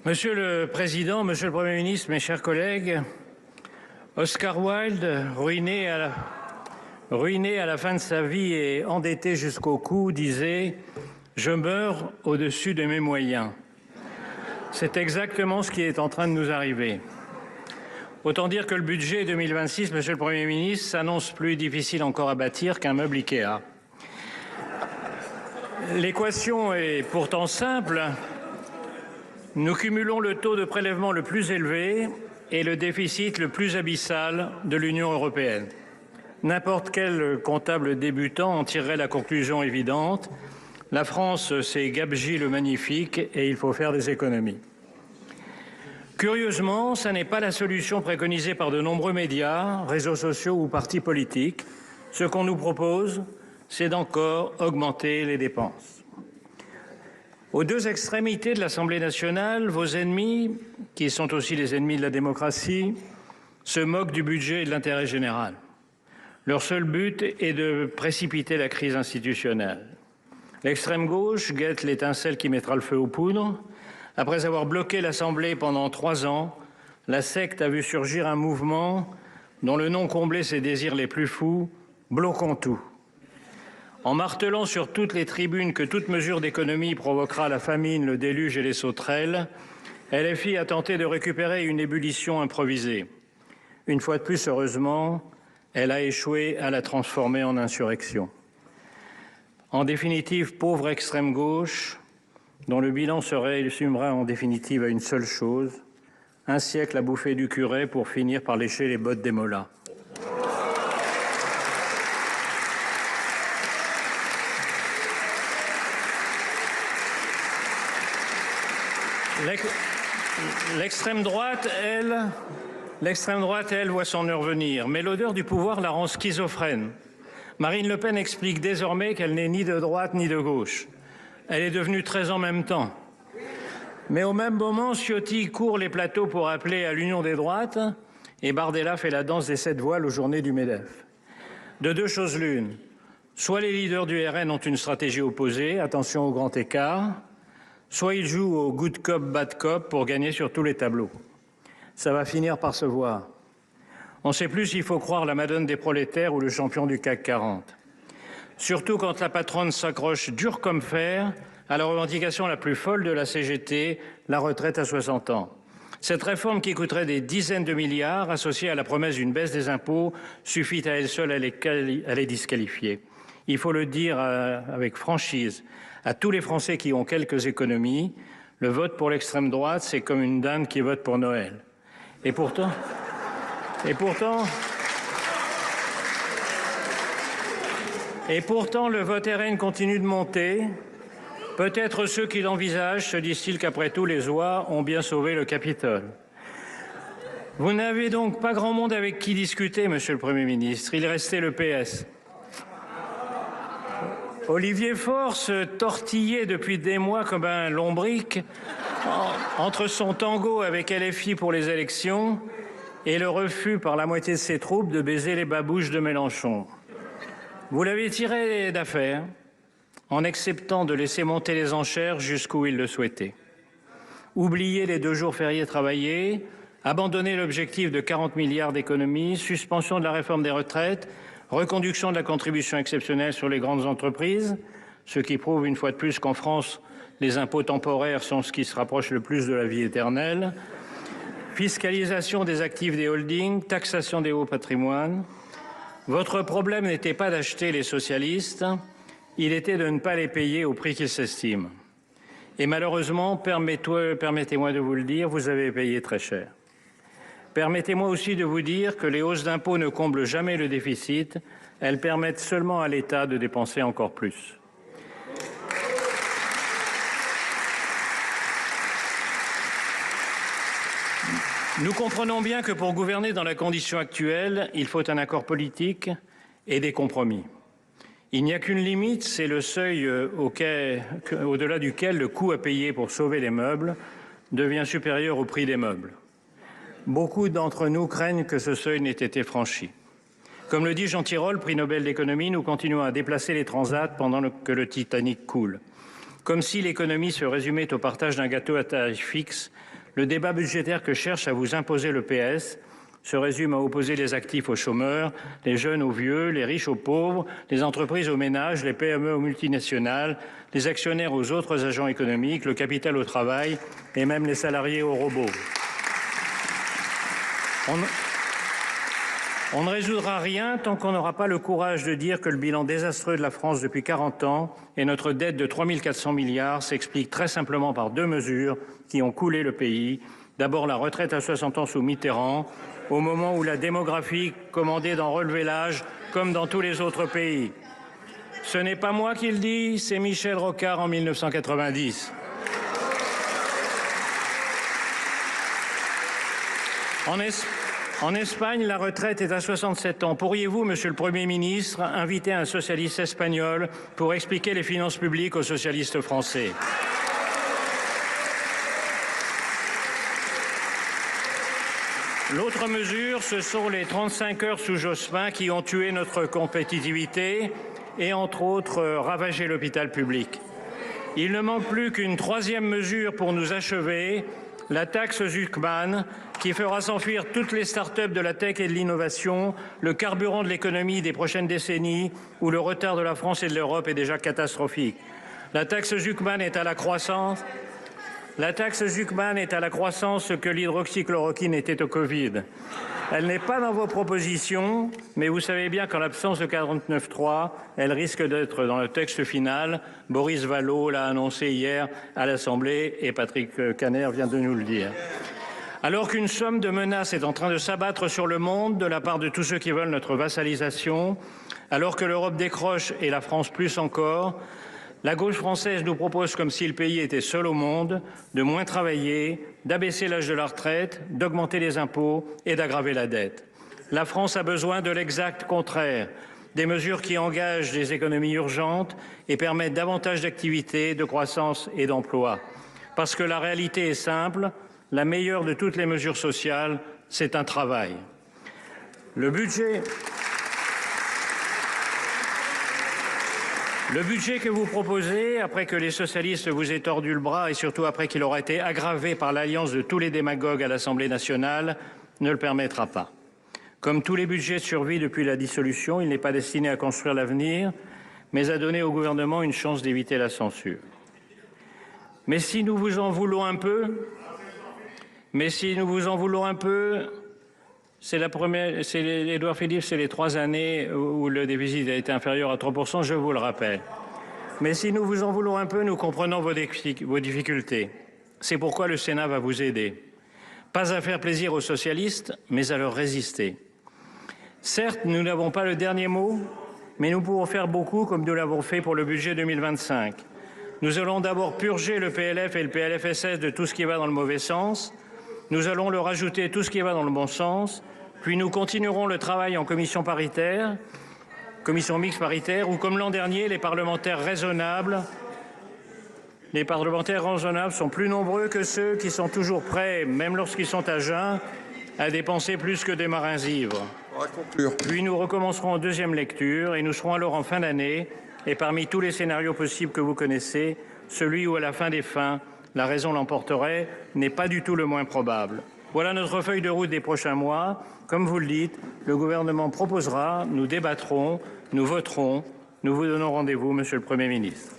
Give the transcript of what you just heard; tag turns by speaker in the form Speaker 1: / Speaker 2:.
Speaker 1: Monsieur le Président, Monsieur le Premier ministre, mes chers collègues, Oscar Wilde, ruiné à la fin de sa vie et endetté jusqu'au cou, disait « Je meurs au-dessus de mes moyens ». C'est exactement ce qui est en train de nous arriver. Autant dire que le budget 2026, Monsieur le Premier ministre, s'annonce plus difficile encore à bâtir qu'un meuble Ikea. L'équation est pourtant simple. Nous cumulons le taux de prélèvement le plus élevé et le déficit le plus abyssal de l'Union européenne. N'importe quel comptable débutant en tirerait la conclusion évidente. La France, c'est Gabji le magnifique et il faut faire des économies. Curieusement, ce n'est pas la solution préconisée par de nombreux médias, réseaux sociaux ou partis politiques. Ce qu'on nous propose, c'est d'encore augmenter les dépenses. Aux deux extrémités de l'Assemblée nationale, vos ennemis, qui sont aussi les ennemis de la démocratie, se moquent du budget et de l'intérêt général. Leur seul but est de précipiter la crise institutionnelle. L'extrême gauche guette l'étincelle qui mettra le feu aux poudres. Après avoir bloqué l'Assemblée pendant 3 ans, la secte a vu surgir un mouvement dont le nom comblait ses désirs les plus fous, « Bloquons tout ». En martelant sur toutes les tribunes que toute mesure d'économie provoquera la famine, le déluge et les sauterelles, LFI a tenté de récupérer une ébullition improvisée. Une fois de plus, heureusement, elle a échoué à la transformer en insurrection. En définitive, pauvre extrême gauche, dont le bilan se résumerait en définitive à une seule chose, un siècle à bouffer du curé pour finir par lécher les bottes des mollahs. L'extrême droite, elle, voit son heure venir, mais l'odeur du pouvoir la rend schizophrène. Marine Le Pen explique désormais qu'elle n'est ni de droite ni de gauche. Elle est devenue très en même temps. Mais au même moment, Ciotti court les plateaux pour appeler à l'union des droites et Bardella fait la danse des 7 voiles aux journées du MEDEF. De deux choses l'une, soit les leaders du RN ont une stratégie opposée, attention au grand écart, soit ils jouent au good cop, bad cop pour gagner sur tous les tableaux. Ça va finir par se voir. On ne sait plus s'il faut croire la Madone des prolétaires ou le champion du CAC 40. Surtout quand la patronne s'accroche dur comme fer à la revendication la plus folle de la CGT, la retraite à 60 ans. Cette réforme qui coûterait des dizaines de milliards, associée à la promesse d'une baisse des impôts, suffit à elle seule à les disqualifier. Il faut le dire avec franchise à tous les Français qui ont quelques économies, le vote pour l'extrême droite, c'est comme une dinde qui vote pour Noël. Et pourtant, le vote RN continue de monter. Peut-être ceux qui l'envisagent se disent-ils qu'après tout, les oies ont bien sauvé le Capitole. Vous n'avez donc pas grand monde avec qui discuter, Monsieur le Premier ministre. Il restait le PS. Olivier Faure se tortillait depuis des mois comme un lombric entre son tango avec LFI pour les élections et le refus par la moitié de ses troupes de baiser les babouches de Mélenchon. Vous l'avez tiré d'affaire en acceptant de laisser monter les enchères jusqu'où il le souhaitait. Oublier les 2 jours fériés travaillés, abandonner l'objectif de 40 milliards d'économies, suspension de la réforme des retraites, reconduction de la contribution exceptionnelle sur les grandes entreprises, ce qui prouve une fois de plus qu'en France, les impôts temporaires sont ce qui se rapproche le plus de la vie éternelle, fiscalisation des actifs des holdings, taxation des hauts patrimoines. Votre problème n'était pas d'acheter les socialistes, il était de ne pas les payer au prix qu'ils s'estiment. Et malheureusement, permettez-moi de vous le dire, vous avez payé très cher. Permettez-moi aussi de vous dire que les hausses d'impôts ne comblent jamais le déficit, elles permettent seulement à l'État de dépenser encore plus. Nous comprenons bien que pour gouverner dans la condition actuelle, il faut un accord politique et des compromis. Il n'y a qu'une limite, c'est le seuil au-delà duquel le coût à payer pour sauver les meubles devient supérieur au prix des meubles. Beaucoup d'entre nous craignent que ce seuil n'ait été franchi. Comme le dit Jean Tirole, prix Nobel d'économie, nous continuons à déplacer les transats pendant que le Titanic coule. Comme si l'économie se résumait au partage d'un gâteau à taille fixe, le débat budgétaire que cherche à vous imposer le PS se résume à opposer les actifs aux chômeurs, les jeunes aux vieux, les riches aux pauvres, les entreprises aux ménages, les PME aux multinationales, les actionnaires aux autres agents économiques, le capital au travail et même les salariés aux robots. On ne résoudra rien tant qu'on n'aura pas le courage de dire que le bilan désastreux de la France depuis 40 ans et notre dette de 3 400 milliards s'explique très simplement par deux mesures qui ont coulé le pays. D'abord la retraite à 60 ans sous Mitterrand, au moment où la démographie commandait d'en relever l'âge comme dans tous les autres pays. Ce n'est pas moi qui le dis, c'est Michel Rocard en 1990. En Espagne, la retraite est à 67 ans. Pourriez-vous, Monsieur le Premier ministre, inviter un socialiste espagnol pour expliquer les finances publiques aux socialistes français ? L'autre mesure, ce sont les 35 heures sous Jospin qui ont tué notre compétitivité et, entre autres, ravagé l'hôpital public. Il ne manque plus qu'une troisième mesure pour nous achever, la taxe Zuckman, qui fera s'enfuir toutes les start-up de la tech et de l'innovation, le carburant de l'économie des prochaines décennies, où le retard de la France et de l'Europe est déjà catastrophique. La taxe Zuckman est à la croissance. La taxe Zuckman est à la croissance ce que l'hydroxychloroquine était au Covid. Elle n'est pas dans vos propositions, mais vous savez bien qu'en l'absence de 49.3, elle risque d'être dans le texte final. Boris Vallaud l'a annoncé hier à l'Assemblée et Patrick Caner vient de nous le dire. Alors qu'une somme de menaces est en train de s'abattre sur le monde de la part de tous ceux qui veulent notre vassalisation, alors que l'Europe décroche et la France plus encore, la gauche française nous propose, comme si le pays était seul au monde, de moins travailler, d'abaisser l'âge de la retraite, d'augmenter les impôts et d'aggraver la dette. La France a besoin de l'exact contraire, des mesures qui engagent des économies urgentes et permettent davantage d'activité, de croissance et d'emploi. Parce que la réalité est simple, la meilleure de toutes les mesures sociales, c'est un travail. Le budget que vous proposez, après que les socialistes vous aient tordu le bras et surtout après qu'il aura été aggravé par l'alliance de tous les démagogues à l'Assemblée nationale, ne le permettra pas. Comme tous les budgets de survie depuis la dissolution, il n'est pas destiné à construire l'avenir, mais à donner au gouvernement une chance d'éviter la censure. Mais si nous vous en voulons un peu, c'est Édouard Philippe, c'est les 3 années où le déficit a été inférieur à 3%, je vous le rappelle. Mais si nous vous en voulons un peu, nous comprenons vos difficultés. C'est pourquoi le Sénat va vous aider. Pas à faire plaisir aux socialistes, mais à leur résister. Certes, nous n'avons pas le dernier mot, mais nous pouvons faire beaucoup comme nous l'avons fait pour le budget 2025. Nous allons d'abord purger le PLF et le PLFSS de tout ce qui va dans le mauvais sens. Nous allons leur ajouter tout ce qui va dans le bon sens, puis nous continuerons le travail en commission mixte paritaire, où, comme l'an dernier, les parlementaires raisonnables sont plus nombreux que ceux qui sont toujours prêts, même lorsqu'ils sont à jeun, à dépenser plus que des marins ivres. Puis nous recommencerons en deuxième lecture et nous serons alors en fin d'année, et parmi tous les scénarios possibles que vous connaissez, celui où, à la fin des fins, la raison l'emporterait n'est pas du tout le moins probable. Voilà notre feuille de route des prochains mois. Comme vous le dites, le gouvernement proposera, nous débattrons, nous voterons. Nous vous donnons rendez-vous, Monsieur le Premier ministre.